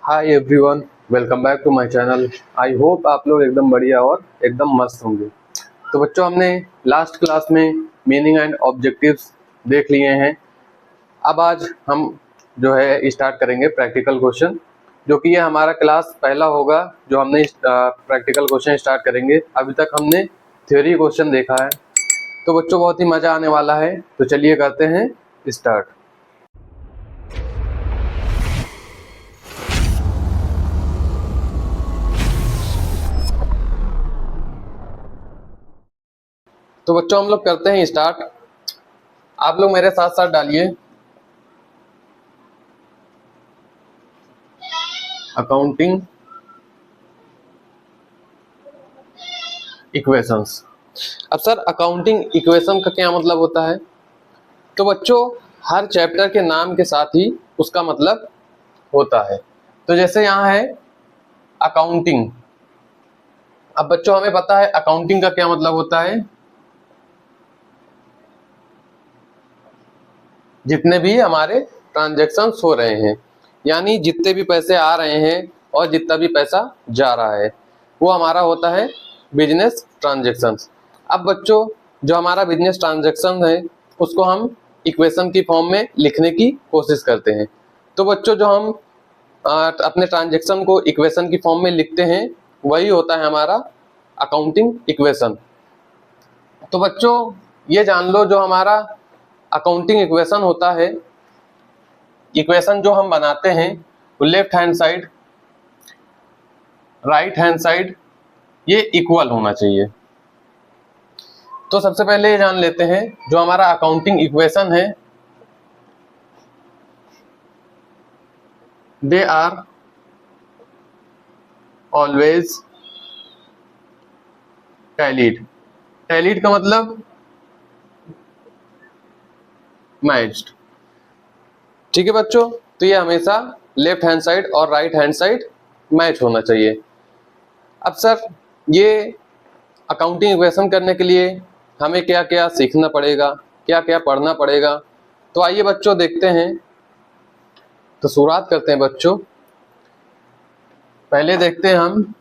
Hi everyone, welcome back to my channel. I hope आप लोग एकदम बढ़िया और एकदम मस्त होंगे। तो बच्चों, हमने लास्ट क्लास में मीनिंग एंड ऑब्जेक्टिव्स देख लिए हैं। अब आज हम जो है स्टार्ट करेंगे प्रैक्टिकल क्वेश्चन, जो कि ये हमारा क्लास पहला होगा जो हमने प्रैक्टिकल क्वेश्चन स्टार्ट करेंगे। अभी तक हमने थ्योरी क्वेश्चन देखा है, तो बच्चों बहुत ही मज़ा आने वाला है। तो चलिए करते हैं स्टार्ट। तो बच्चों हम लोग करते हैं स्टार्ट। आप लोग मेरे साथ साथ डालिए अकाउंटिंग इक्वेशंस। अब सर, अकाउंटिंग इक्वेशन का क्या मतलब होता है? तो बच्चों, हर चैप्टर के नाम के साथ ही उसका मतलब होता है। तो जैसे यहाँ है अकाउंटिंग। अब बच्चों हमें पता है अकाउंटिंग का क्या मतलब होता है। जितने भी हमारे ट्रांजैक्शंस हो रहे हैं, यानी जितने भी पैसे आ रहे हैं और जितना भी पैसा जा रहा है, वो हमारा होता है बिजनेस ट्रांजैक्शंस। अब बच्चों, जो हमारा बिजनेस ट्रांजैक्शन है उसको हम इक्वेशन की फॉर्म में लिखने की कोशिश करते हैं। तो बच्चों, जो हम अपने ट्रांजैक्शन को इक्वेशन की फॉर्म में लिखते हैं वही होता है हमारा अकाउंटिंग इक्वेशन। तो बच्चों, ये जान लो, जो हमारा अकाउंटिंग इक्वेशन होता है, इक्वेशन जो हम बनाते हैं वो left hand side, right hand side ये इक्वल होना चाहिए। तो सबसे पहले ये जान लेते हैं जो हमारा अकाउंटिंग इक्वेशन है, they are always tallied. Tallied का मतलब मैच्ड। ठीक है बच्चों, तो ये हमेशा लेफ्ट हैंड साइड और राइट हैंड साइड मैच होना चाहिए। अब सर, ये अकाउंटिंग इक्वेशन करने के लिए हमें क्या क्या सीखना पड़ेगा, क्या क्या पढ़ना पड़ेगा? तो आइए बच्चों देखते हैं। तो शुरुआत करते हैं बच्चों। पहले देखते हैं हम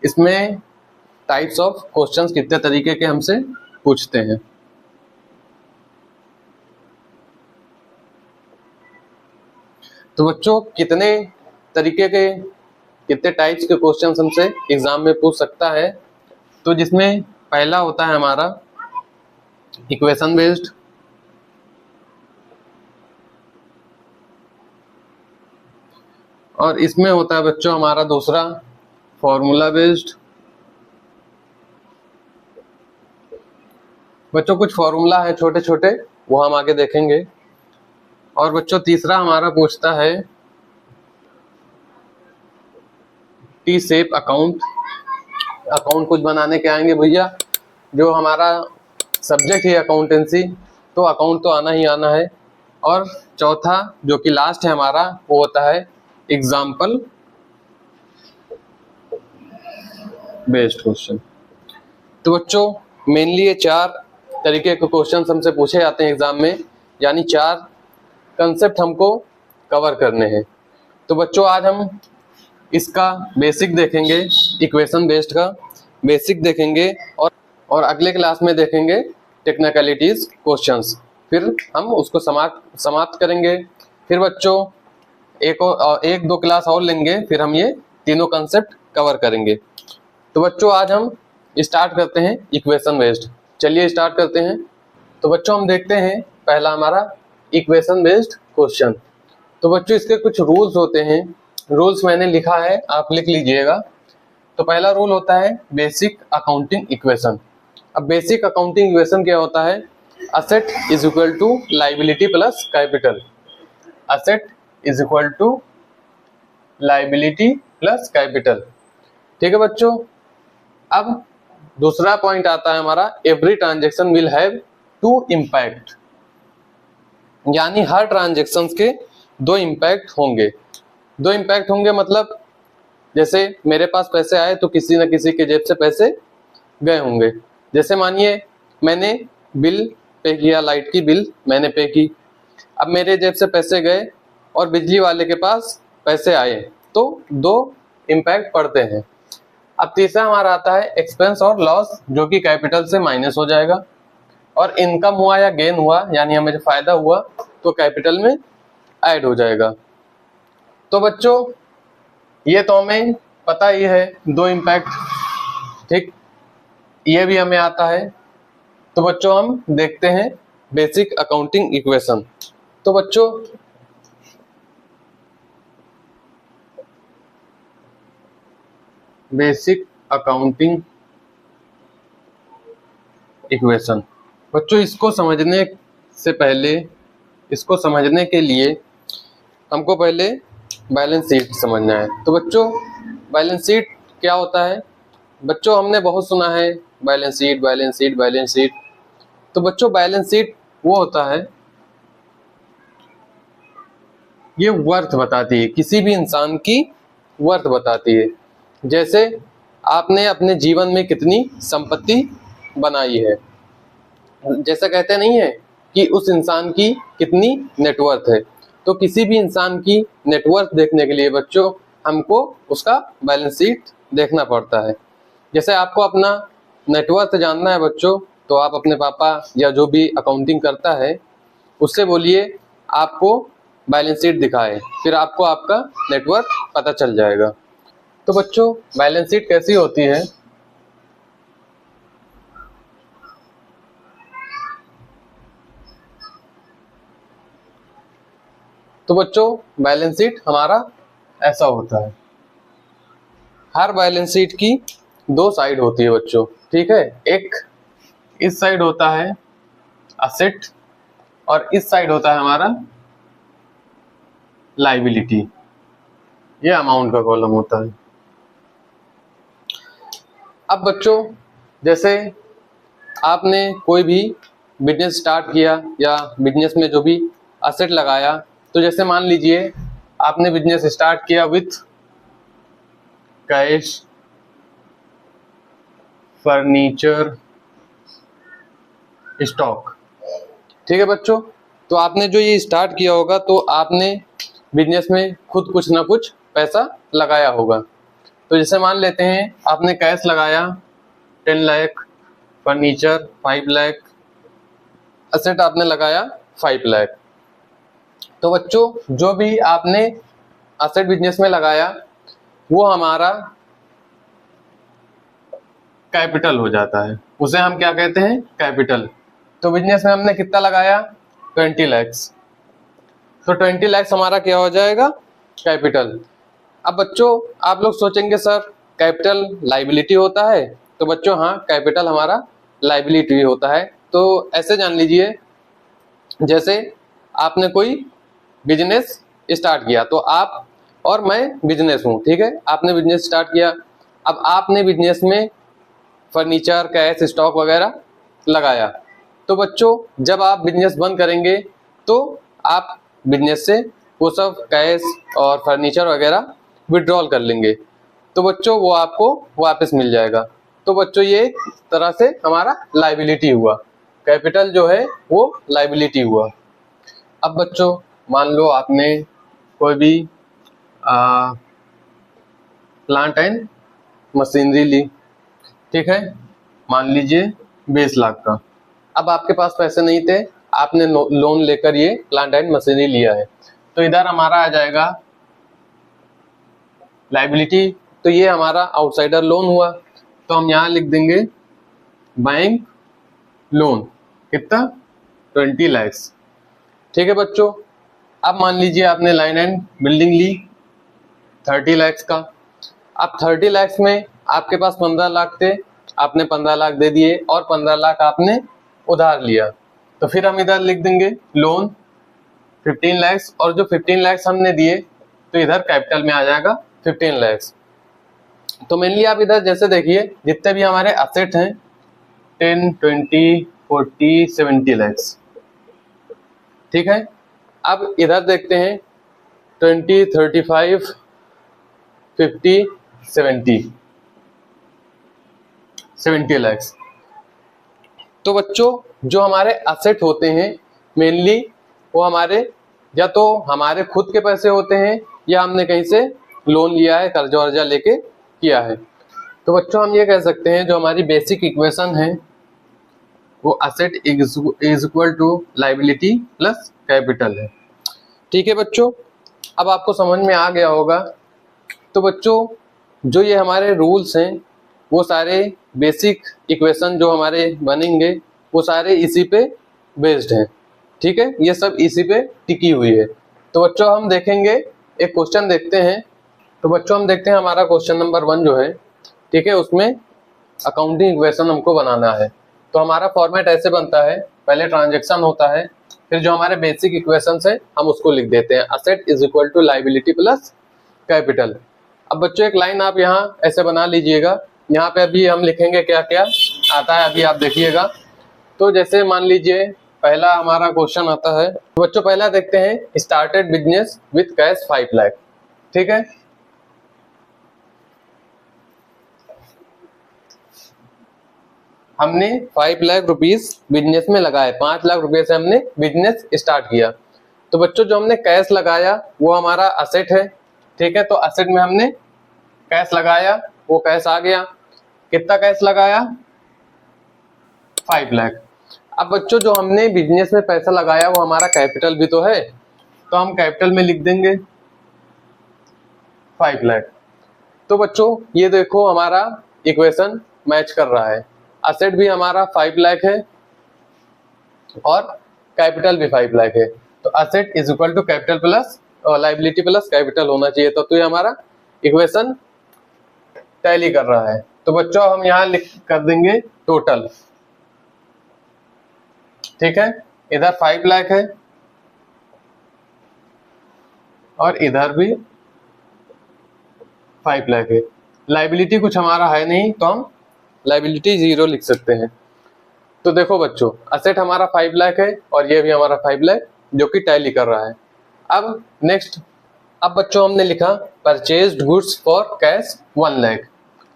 इसमें टाइप्स ऑफ क्वेश्चंस कितने तरीके के हमसे पूछते हैं। तो बच्चों, कितने तरीके के, कितने टाइप्स के क्वेश्चंस हमसे एग्जाम में पूछ सकता है? तो जिसमें पहला होता है हमारा इक्वेशन बेस्ड, और इसमें होता है बच्चों हमारा दूसरा फॉर्मूला बेस्ड। बच्चों कुछ फॉर्मूला है छोटे छोटे, वो हम आगे देखेंगे। और बच्चों तीसरा हमारा पूछता है टी शेप अकाउंट। अकाउंट कुछ बनाने के आएंगे भैया, जो हमारा सब्जेक्ट है अकाउंटेंसी, तो अकाउंट तो आना ही आना है। और चौथा जो कि लास्ट है हमारा, वो होता है एग्जाम्पल बेस्ड क्वेश्चन। तो बच्चों, मेनली ये चार तरीके के क्वेश्चन हमसे पूछे जाते हैं एग्जाम में, यानी चार कंसेप्ट हमको कवर करने हैं। तो बच्चों, आज हम इसका बेसिक देखेंगे, इक्वेशन बेस्ड का बेसिक देखेंगे, और अगले क्लास में देखेंगे टेक्निकलिटीज क्वेश्चंस। फिर हम उसको समाप्त करेंगे। फिर बच्चों एक दो क्लास और लेंगे, फिर हम ये तीनों कंसेप्ट कवर करेंगे। तो बच्चों, आज हम स्टार्ट करते हैं इक्वेशन बेस्ड। चलिए स्टार्ट करते हैं। तो बच्चों, हम देखते हैं पहला हमारा इक्वेशन बेस्ड क्वेश्चन। तो बच्चों, इसके कुछ रूल्स होते हैं। रूल्स मैंने लिखा है, आप लिख लीजिएगा। तो पहला रूल होता है बेसिक अकाउंटिंग इक्वेशन। अब बेसिक अकाउंटिंग इक्वेशन क्या होता है? Asset is equal to liability plus capital. Asset is equal to liability plus capital. ठीक है बच्चों। अब दूसरा पॉइंट आता है हमारा, every transaction will have two impact, यानी हर ट्रांजेक्शन के दो इम्पैक्ट होंगे। दो इम्पैक्ट होंगे मतलब, जैसे मेरे पास पैसे आए तो किसी न किसी के जेब से पैसे गए होंगे। जैसे मानिए मैंने बिल पे किया, लाइट की बिल मैंने पे की, अब मेरे जेब से पैसे गए और बिजली वाले के पास पैसे आए, तो दो इम्पैक्ट पड़ते हैं। अब तीसरा हमारा आता है एक्सपेंस और लॉस, जो कि कैपिटल से माइनस हो जाएगा, और इनकम हुआ या गेन हुआ यानी हमें जो फायदा हुआ तो कैपिटल में ऐड हो जाएगा। तो बच्चों ये तो हमें पता ही है दो इम्पैक्ट, ठीक, ये भी हमें आता है। तो बच्चों हम देखते हैं बेसिक अकाउंटिंग इक्वेशन। तो बच्चों बेसिक अकाउंटिंग इक्वेशन, बच्चों इसको समझने से पहले, इसको समझने के लिए हमको पहले बैलेंस शीट समझना है। तो बच्चों बैलेंस शीट क्या होता है? बच्चों हमने बहुत सुना है balance sheet balance sheet balance sheet. तो बच्चों बैलेंस शीट वो होता है, ये वर्थ बताती है, किसी भी इंसान की वर्थ बताती है। जैसे आपने अपने जीवन में कितनी संपत्ति बनाई है, जैसा कहते नहीं है कि उस इंसान की कितनी नेटवर्थ है। तो किसी भी इंसान की नेटवर्थ देखने के लिए बच्चों हमको उसका बैलेंस शीट देखना पड़ता है। जैसे आपको अपना नेटवर्थ जानना है बच्चों, तो आप अपने पापा या जो भी अकाउंटिंग करता है उससे बोलिए आपको बैलेंस शीट दिखाए, फिर आपको आपका नेटवर्थ पता चल जाएगा। तो बच्चों बैलेंस शीट कैसी होती है? तो बच्चों बैलेंस शीट हमारा ऐसा होता है, हर बैलेंस शीट की दो साइड होती है बच्चों, ठीक है। एक इस साइड होता है असेट और इस साइड होता है हमारा लाइबिलिटी, ये अमाउंट का कॉलम होता है। अब बच्चों जैसे आपने कोई भी बिजनेस स्टार्ट किया या बिजनेस में जो भी असेट लगाया, तो जैसे मान लीजिए आपने बिजनेस स्टार्ट किया विथ कैश, फर्नीचर, स्टॉक, ठीक है बच्चों। तो आपने जो ये स्टार्ट किया होगा तो आपने बिजनेस में खुद कुछ ना कुछ पैसा लगाया होगा। तो जैसे मान लेते हैं आपने कैश लगाया 10 लाख, फर्नीचर 5 लाख, असेट आपने लगाया 5 लाख। तो बच्चों जो भी आपने असेट बिजनेस में लगाया वो हमारा कैपिटल हो जाता है, उसे हम क्या कहते हैं? कैपिटल। तो बिजनेस में हमने कितना लगाया? 20 लैक्स, तो 20 लैक्स हमारा क्या हो जाएगा? कैपिटल। अब बच्चों आप लोग सोचेंगे सर कैपिटल लाइबिलिटी होता है, तो बच्चों हाँ कैपिटल हमारा लाइबिलिटी होता है। तो ऐसे जान लीजिए जैसे आपने कोई बिजनेस स्टार्ट किया, तो आप और मैं बिजनेस हूँ, ठीक है, आपने बिजनेस स्टार्ट किया। अब आपने बिजनेस में फर्नीचर, कैश, स्टॉक वगैरह लगाया, तो बच्चों जब आप बिजनेस बंद करेंगे तो आप बिजनेस से वो सब कैश और फर्नीचर वगैरह विड्रॉल कर लेंगे, तो बच्चों वो आपको वापस मिल जाएगा। तो बच्चों ये एक तरह से हमारा लाइबिलिटी हुआ, कैपिटल जो है वो लाइबिलिटी हुआ। अब बच्चों मान लो आपने कोई भी प्लांट एंड मशीनरी ली, ठीक है, मान लीजिए 20 लाख का। अब आपके पास पैसे नहीं थे, आपने लोन लेकर ये प्लांट एंड मशीनरी लिया है, तो इधर हमारा आ जाएगा लाइबिलिटी। तो ये हमारा आउटसाइडर लोन हुआ, तो हम यहाँ लिख देंगे बैंक लोन, कितना? 20 लैक्स, ठीक है बच्चों। अब मान लीजिए आपने लैंड एंड बिल्डिंग ली 30 लैक्स का। अब 30 लैक्स में आपके पास 15 लाख थे, आपने 15 लाख दे दिए और 15 लाख आपने उधार लिया, तो फिर हम इधर लिख देंगे लोन 15 लैक्स, और जो 15 लैक्स हमने दिए तो इधर कैपिटल में आ जाएगा 15 लैक्स। तो मेनली आप इधर जैसे देखिए जितने भी हमारे असेट हैं 10, 20, 40, 70 लैक्स, ठीक है। अब इधर देखते हैं 20, 35, 50, 70 लैक्स। तो बच्चों जो हमारे असेट होते हैं मेनली वो हमारे या तो हमारे खुद के पैसे होते हैं या हमने कहीं से लोन लिया है, कर्जा वर्जा लेके किया है। तो बच्चों हम ये कह सकते हैं जो हमारी बेसिक इक्वेशन है वो asset is equal to liability plus capital है। ठीक है बच्चों, अब आपको समझ में आ गया होगा। तो बच्चों जो ये हमारे रूल्स हैं वो सारे बेसिक इक्वेशन जो हमारे बनेंगे वो सारे इसी पे बेस्ड हैं। ठीक है, ये सब इसी पे टिकी हुई है। तो बच्चों हम देखेंगे, एक क्वेश्चन देखते हैं। तो बच्चों हम देखते हैं हमारा क्वेश्चन नंबर 1 जो है, ठीक है, उसमें अकाउंटिंग इक्वेशन हमको बनाना है। तो हमारा फॉर्मेट ऐसे बनता है, पहले ट्रांजैक्शन होता है, फिर जो हमारे बेसिक इक्वेशंस है हम उसको लिख देते हैं, asset is equal to liability plus capital. अब बच्चों एक लाइन आप यहाँ ऐसे बना लीजिएगा, यहाँ पे अभी हम लिखेंगे क्या क्या आता है, अभी आप देखिएगा। तो जैसे मान लीजिए पहला हमारा क्वेश्चन आता है, तो बच्चों पहला देखते हैं, started business with cash 5 lakh. ठीक है, हमने 5 लाख रुपीस बिजनेस में लगाए, 5 लाख रुपए से हमने बिजनेस स्टार्ट किया। तो बच्चों जो हमने कैश लगाया वो हमारा असेट है। ठीक है, तो असेट में हमने कैश लगाया, वो कैश आ गया। कितना कैश लगाया? 5 लाख। अब बच्चों जो हमने बिजनेस में पैसा लगाया वो हमारा कैपिटल भी तो है, तो हम कैपिटल में लिख देंगे 5 लाख। तो बच्चों ये देखो हमारा इक्वेशन मैच कर रहा है, असेट भी हमारा 5 लाख है और कैपिटल भी 5 लाख है। तो asset is equal to capital plus liability plus capital होना चाहिए, तो ये हमारा इक्वेशन टैली कर रहा है। तो बच्चों हम यहाँ लिख कर देंगे टोटल। ठीक है, इधर 5 लाख है और इधर भी 5 लाख है। लायबिलिटी कुछ हमारा है नहीं, तो हम लायबिलिटी 0 लिख सकते हैं। तो देखो बच्चों असेट हमारा 5 लाख है और ये भी हमारा 5 लाख जो कि टैली कर रहा है। अब नेक्स्ट, अब बच्चों हमने लिखा purchased goods for cash 1 lakh.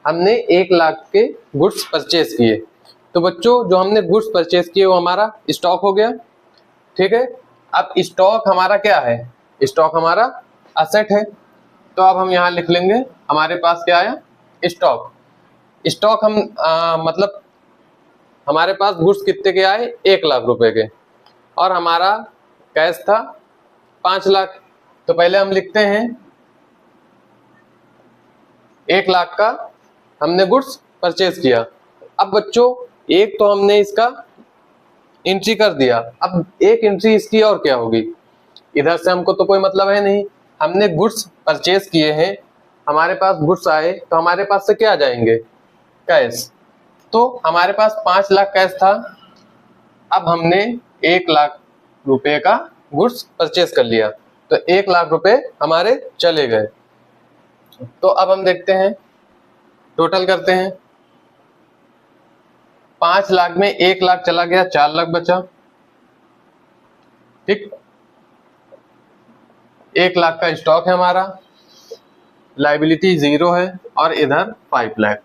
हमने 1 लाख के गुड्स परचेज किए। तो बच्चों जो हमने गुड्स परचेज किए वो हमारा स्टॉक हो गया। ठीक है, अब स्टॉक हमारा क्या है? स्टॉक हमारा असेट है। तो अब हम यहाँ लिख लेंगे हमारे पास क्या आया? स्टॉक। स्टॉक हम मतलब हमारे पास गुड्स कितने के आए? 1 लाख रुपए के, और हमारा कैश था 5 लाख। तो पहले हम लिखते हैं 1 लाख का हमने गुड्स परचेज किया। अब बच्चों एक तो हमने इसका एंट्री कर दिया, अब एक एंट्री इसकी और क्या होगी? इधर से हमको तो कोई मतलब है नहीं, हमने गुड्स परचेज किए हैं, हमारे पास गुड्स आए, तो हमारे पास से क्या जाएंगे? कैश। तो हमारे पास 5 लाख कैश था, अब हमने 1 लाख रुपए का गुड्स परचेज कर लिया, तो 1 लाख रुपए हमारे चले गए। तो अब हम देखते हैं, टोटल करते हैं। 5 लाख में 1 लाख चला गया, 4 लाख बचा। ठीक, 1 लाख का स्टॉक है हमारा, लायबिलिटी 0 है और इधर 5 लाख।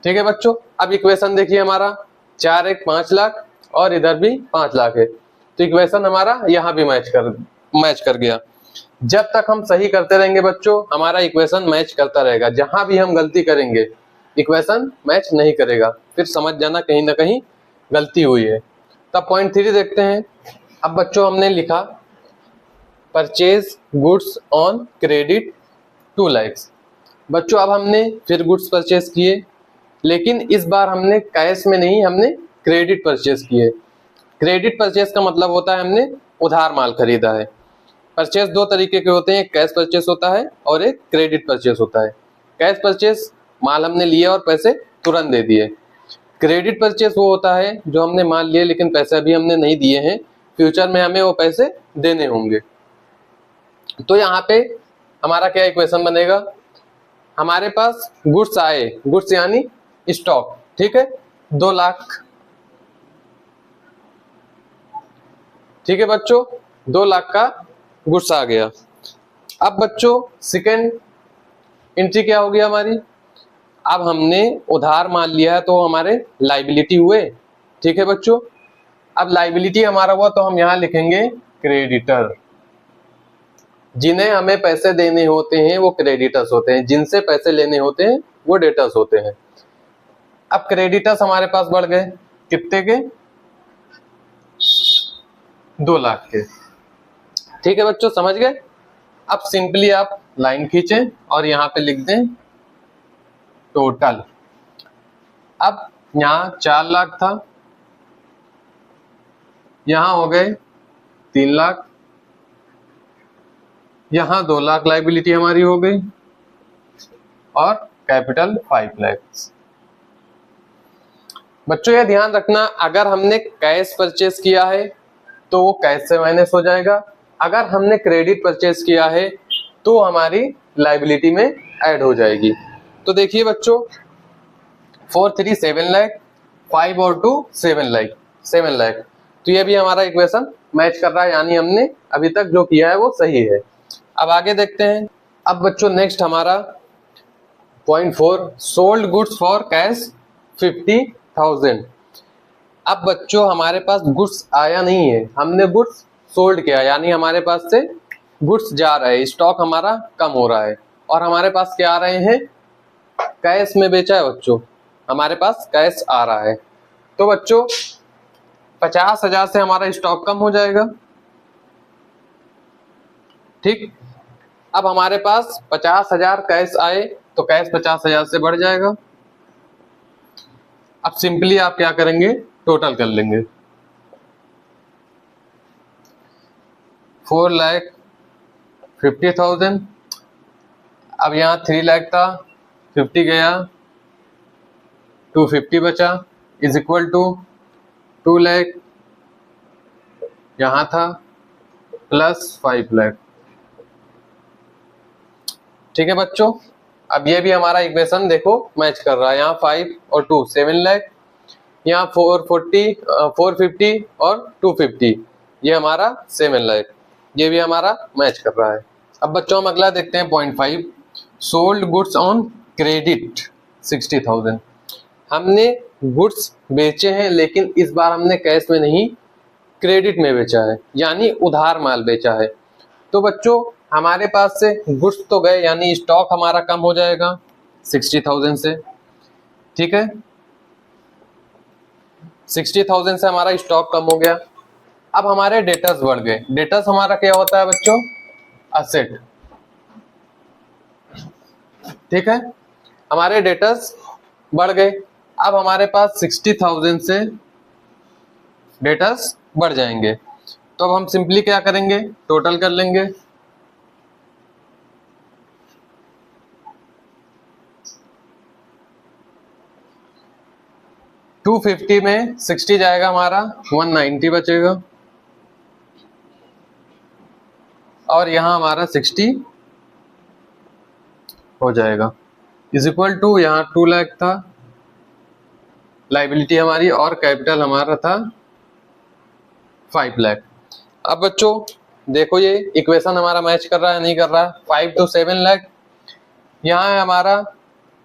ठीक है बच्चों, अब इक्वेशन देखिए हमारा 4 1 5 लाख और इधर भी 5 लाख है। तो इक्वेशन हमारा यहाँ भी मैच कर गया। जब तक हम सही करते रहेंगे बच्चों हमारा इक्वेशन मैच करता रहेगा। जहां भी हम गलती करेंगे इक्वेशन मैच नहीं करेगा, फिर समझ जाना कहीं ना कहीं गलती हुई है। तब पॉइंट 3 देखते हैं। अब बच्चों हमने लिखा purchase goods on credit 2 lakh. बच्चों अब हमने फिर गुड्स परचेज किए, लेकिन इस बार हमने कैश में नहीं, हमने क्रेडिट परचेज किए। क्रेडिट परचेज का मतलब होता है हमने उधार माल खरीदा है। परचेज 2 तरीके के होते हैं, एक कैश परचेज होता है और एक क्रेडिट परचेज होता है। कैश परचेज माल हमने लिया और पैसे तुरंत दे दिए। क्रेडिट परचेज वो होता है जो हमने माल लिए लेकिन पैसे अभी हमने नहीं दिए हैं, फ्यूचर में हमें वो पैसे देने होंगे। तो यहाँ पे हमारा क्या इक्वेशन बनेगा? हमारे पास गुड्स आए, गुड्स यानी स्टॉक, ठीक है, 2 लाख। ठीक है बच्चों, 2 लाख का गुड्स आ गया। अब बच्चों सेकेंड एंट्री क्या होगी हमारी? अब हमने उधार मान लिया है तो हमारे लायबिलिटी हुए। ठीक है बच्चों, अब लायबिलिटी हमारा हुआ तो हम यहाँ लिखेंगे क्रेडिटर। जिन्हें हमें पैसे देने होते हैं वो क्रेडिटर्स होते हैं, जिनसे पैसे लेने होते हैं वो डेटर्स होते हैं। अब क्रेडिटर्स हमारे पास बढ़ गए कितने के, 2 लाख के। ठीक है बच्चों, समझ गए। अब सिंपली आप लाइन खींचें और यहाँ पे लिख दें टोटल। अब यहाँ 4 लाख था, यहाँ हो गए 3 लाख, यहाँ 2 लाख लाइबिलिटी हमारी हो गई और कैपिटल 5 लाख। बच्चों ये ध्यान रखना, अगर हमने कैश परचेस किया है तो वो कैश से माइनस हो जाएगा, अगर हमने क्रेडिट परचेस किया है तो हमारी लाइबिलिटी में ऐड हो जाएगी। तो देखिए बच्चों 4 3 7 लाख, 5 और 2 7 लाख। तो ये भी हमारा इक्वेशन मैच कर रहा है, यानी हमने अभी तक जो किया है वो सही है। अब आगे देखते हैं। अब बच्चों नेक्स्ट हमारा point 4, sold goods for cash 50,000। अब बच्चों हमारे पास गुड्स आया नहीं है, हमने गुड्स सोल्ड किया, यानी हमारे पास से गुड्स जा रहे हैं, स्टॉक हमारा कम हो रहा है और हमारे पास क्या आ रहे हैं, कैश में बेचा है बच्चों, हमारे पास कैश आ रहा है। तो बच्चों 50,000 से हमारा स्टॉक कम हो जाएगा। ठीक, अब हमारे पास 50,000 कैश आए तो कैश 50,000 से बढ़ जाएगा। अब सिंपली आप क्या करेंगे, टोटल कर लेंगे। 4,50,000, अब यहाँ 3 लाख था, 50 गया, 250 बचा, इज इक्वल टू 2 लाख यहाँ था प्लस 5 लाख। ठीक है बच्चों, अब ये भी हमारा इक्वेशन देखो मैच कर रहा है, यहाँ 5 और 2 7 लाख, यहाँ 450 और 250, ये हमारा 7 लाख, ये भी हमारा मैच कर रहा है। अब बच्चों हम अगला देखते हैं point 5, sold goods on credit 60,000। हमने गुड्स बेचे हैं लेकिन इस बार हमने कैश में नहीं क्रेडिट में बेचा है, यानी उधार माल बेचा है। तो बच्चों हमारे पास से गुड्स तो गए, यानी स्टॉक हमारा कम हो जाएगा 60,000 से। ठीक है, 60,000 से हमारा स्टॉक कम हो गया। अब हमारे डेटर्स बढ़ गए। डेटर्स हमारा क्या होता है बच्चों, असेट। ठीक है, हमारे डेटर्स बढ़ गए। अब हमारे पास 60,000 से डेटर्स बढ़ जाएंगे, तो अब हम सिंपली क्या करेंगे, टोटल कर लेंगे। टू 250 में 60 जाएगा हमारा, 190 बचेगा और यहाँ हमारा 60 हो जाएगा, इज इक्वल टू यहाँ 2 लाख था लाइबिलिटी हमारी और कैपिटल हमारा था 5 लाख। अब बच्चों देखो ये इक्वेशन हमारा मैच कर रहा है नहीं कर रहा है, 5 to 7 लाख, यहाँ है हमारा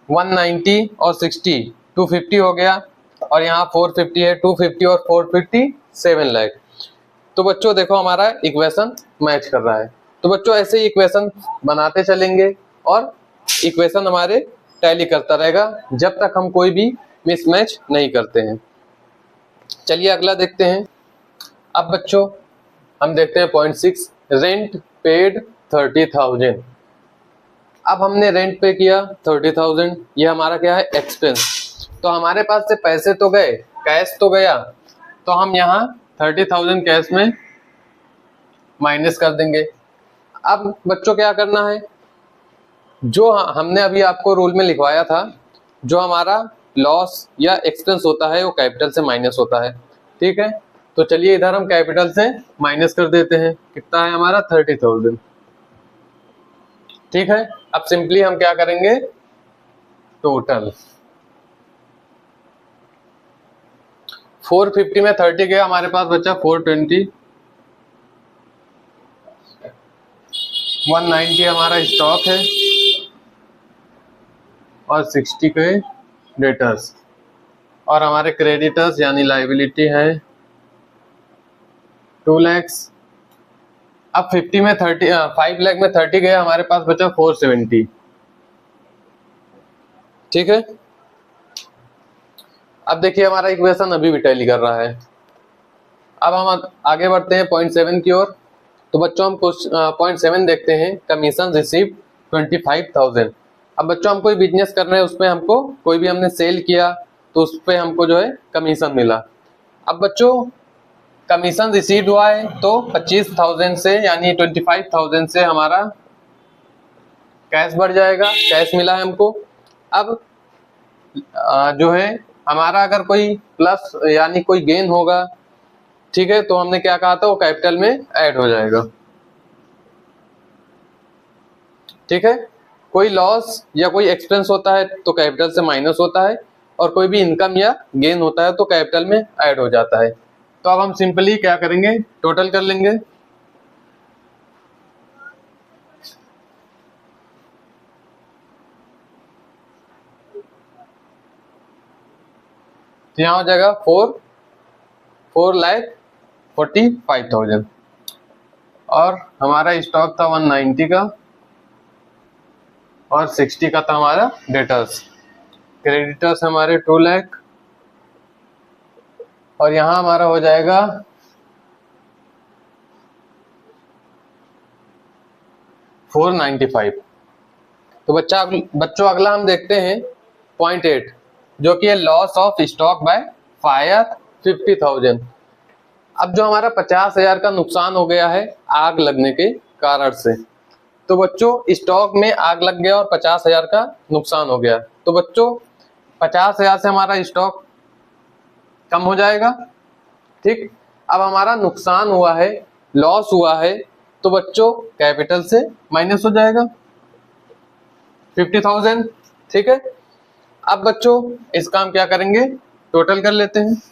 190 और 60 250 हो गया और यहाँ 450 है, 250 और 450 7 लाख। तो बच्चों देखो हमारा इक्वेशन मैच कर रहा है। तो बच्चों ऐसे ही इक्वेशन बनाते चलेंगे और इक्वेशन हमारे टैली करता रहेगा जब तक हम कोई भी मिसमैच नहीं करते हैं। चलिए अगला देखते हैं। अब बच्चों हम देखते हैं पॉइंट 6, रेंट पेड 30,000। अब हमने रेंट पे किया 30,000, ये हमारा क्या है, एक्सपेंस। तो हमारे पास से पैसे तो गए, कैश तो गया, तो हम यहाँ 30,000 कैश में माइनस कर देंगे। अब बच्चों क्या करना है, जो हमने अभी आपको रूल में लिखवाया था, जो हमारा लॉस या एक्सपेंस होता है वो कैपिटल से माइनस होता है। ठीक है, तो चलिए इधर हम कैपिटल से माइनस कर देते हैं, कितना है हमारा 30,000। ठीक है, अब सिंपली हम क्या करेंगे, टोटल 450 में 30 गया, हमारे पास बचा 420, 190 हमारा स्टॉक है और 60 के डेटर्स और हमारे क्रेडिटर्स यानी लाइबिलिटी है 2 लाख अब 50 में 30 5 लाख में 30 गया, हमारे पास बचा 470। ठीक है, अब देखिए हमारा इक्वेशन अभी भी टैली कर रहा है। अब हम आगे बढ़ते हैं पॉइंट 7 की ओर। तो बच्चों हम पॉइंट 7 देखते हैं, कमीशन रिसीव 25,000। अब बच्चों हम कोई बिजनेस कर रहे हैं, उसमें हमको कोई भी हमने सेल किया तो उस पर हमको जो है कमीशन मिला। अब बच्चों कमीशन रिसीव हुआ है तो 25,000 से यानी 25,000 से हमारा कैश बढ़ जाएगा, कैश मिला है हमको। अब जो है हमारा अगर कोई प्लस यानी कोई गेन होगा, ठीक है, तो हमने क्या कहा था, वो कैपिटल में ऐड हो जाएगा। ठीक है, कोई लॉस या कोई एक्सपेंस होता है तो कैपिटल से माइनस होता है, और कोई भी इनकम या गेन होता है तो कैपिटल में ऐड हो जाता है। तो अब हम सिंपली क्या करेंगे, टोटल कर लेंगे। तो यहाँ हो जाएगा 4,45,000 और हमारा स्टॉक था 190 का और 60 का था हमारा डेटर्स। क्रेडिटर्स हमारे 2 लाख और यहाँ हमारा हो जाएगा 495। तो बच्चों अगला हम देखते हैं पॉइंट 8, जो कि है loss of stock by fire 50,000। अब जो हमारा 50,000 का नुकसान हो गया है आग लगने के कारण से। तो बच्चों स्टॉक में आग लग गया और 50,000 का नुकसान हो गया। तो बच्चों 50,000 से हमारा स्टॉक कम हो जाएगा। ठीक, अब हमारा नुकसान हुआ है, लॉस हुआ है, तो बच्चों कैपिटल से माइनस हो जाएगा 50,000। ठीक है, अब बच्चों इसका हम क्या करेंगे, टोटल कर लेते हैं।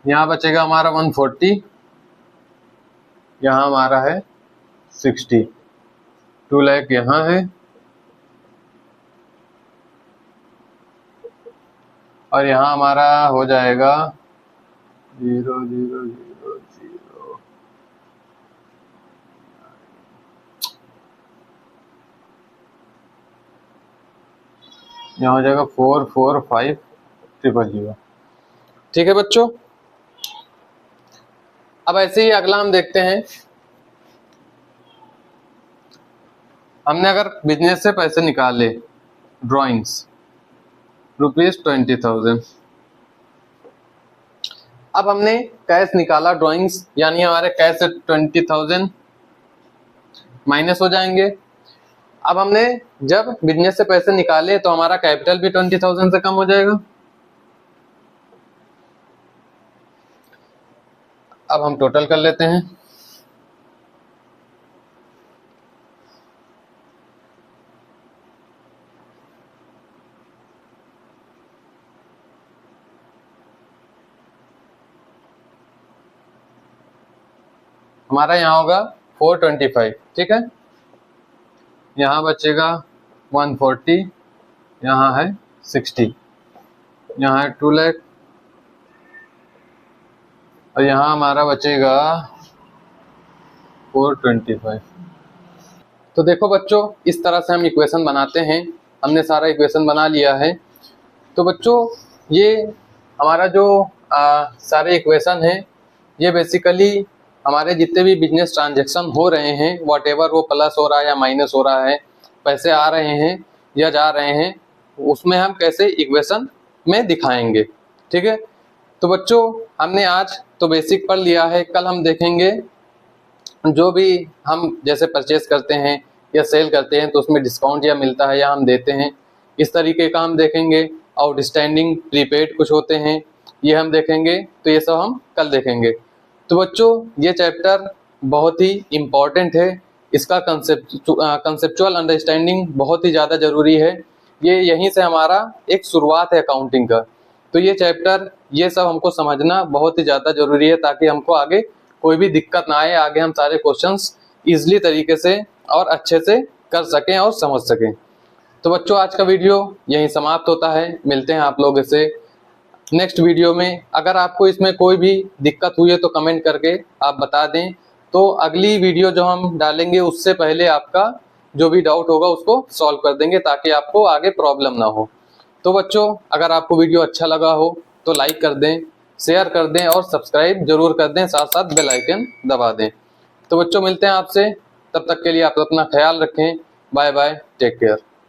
यहाँ बचेगा हमारा 140, यहाँ हमारा है 60, 2 लाख यहाँ है और यहाँ हमारा हो जाएगा 0,0,0,0 यहाँ हो जाएगा 4,45,000। ठीक है बच्चों, अब ऐसे ही अगला हम देखते हैं। हमने अगर बिजनेस से पैसे निकाले, ड्राइंग्स ₹20,000। अब हमने कैश निकाला ड्राइंग्स, यानी हमारे कैश से 20,000 माइनस हो जाएंगे। अब हमने जब बिजनेस से पैसे निकाले तो हमारा कैपिटल भी 20,000 से कम हो जाएगा। अब हम टोटल कर लेते हैं। हमारा यहाँ होगा 425। ठीक है, यहाँ बचेगा 140, यहाँ है 60, यहाँ है 2 लाख और यहाँ हमारा बचेगा 425। तो देखो बच्चों, इस तरह से हम इक्वेशन बनाते हैं। हमने सारा इक्वेशन बना लिया है। तो बच्चों ये हमारा जो सारे इक्वेशन है, ये बेसिकली हमारे जितने भी बिजनेस ट्रांजैक्शन हो रहे हैं, व्हाटएवर वो प्लस हो रहा है या माइनस हो रहा है, पैसे आ रहे हैं या जा रहे हैं, उसमें हम कैसे इक्वेशन में दिखाएंगे। ठीक है, तो बच्चों हमने आज तो बेसिक पढ़ लिया है। कल हम देखेंगे जो भी हम जैसे परचेज करते हैं या सेल करते हैं तो उसमें डिस्काउंट या मिलता है या हम देते हैं, इस तरीके का हम देखेंगे। आउटस्टैंडिंग प्रीपेड कुछ होते हैं, ये हम देखेंगे। तो ये सब हम कल देखेंगे। तो बच्चों ये चैप्टर बहुत ही इम्पॉर्टेंट है, इसका कंसेप्चुअल अंडरस्टैंडिंग बहुत ही ज़्यादा ज़रूरी है। ये यहीं से हमारा एक शुरुआत है अकाउंटिंग का। तो ये चैप्टर ये सब हमको समझना बहुत ही ज़्यादा ज़रूरी है, ताकि हमको आगे कोई भी दिक्कत ना आए, आगे हम सारे क्वेश्चंस ईजिली तरीके से और अच्छे से कर सकें और समझ सकें। तो बच्चों आज का वीडियो यहीं समाप्त होता है। मिलते हैं आप लोग से नेक्स्ट वीडियो में। अगर आपको इसमें कोई भी दिक्कत हुई है तो कमेंट करके आप बता दें, तो अगली वीडियो जो हम डालेंगे उससे पहले आपका जो भी डाउट होगा उसको सॉल्व कर देंगे, ताकि आपको आगे प्रॉब्लम ना हो। तो बच्चों अगर आपको वीडियो अच्छा लगा हो तो लाइक कर दें, शेयर कर दें और सब्सक्राइब जरूर कर दें, साथ साथ बेल आइकन दबा दें। तो बच्चों मिलते हैं आपसे, तब तक के लिए आप अपना ख्याल रखें। Bye bye, take care.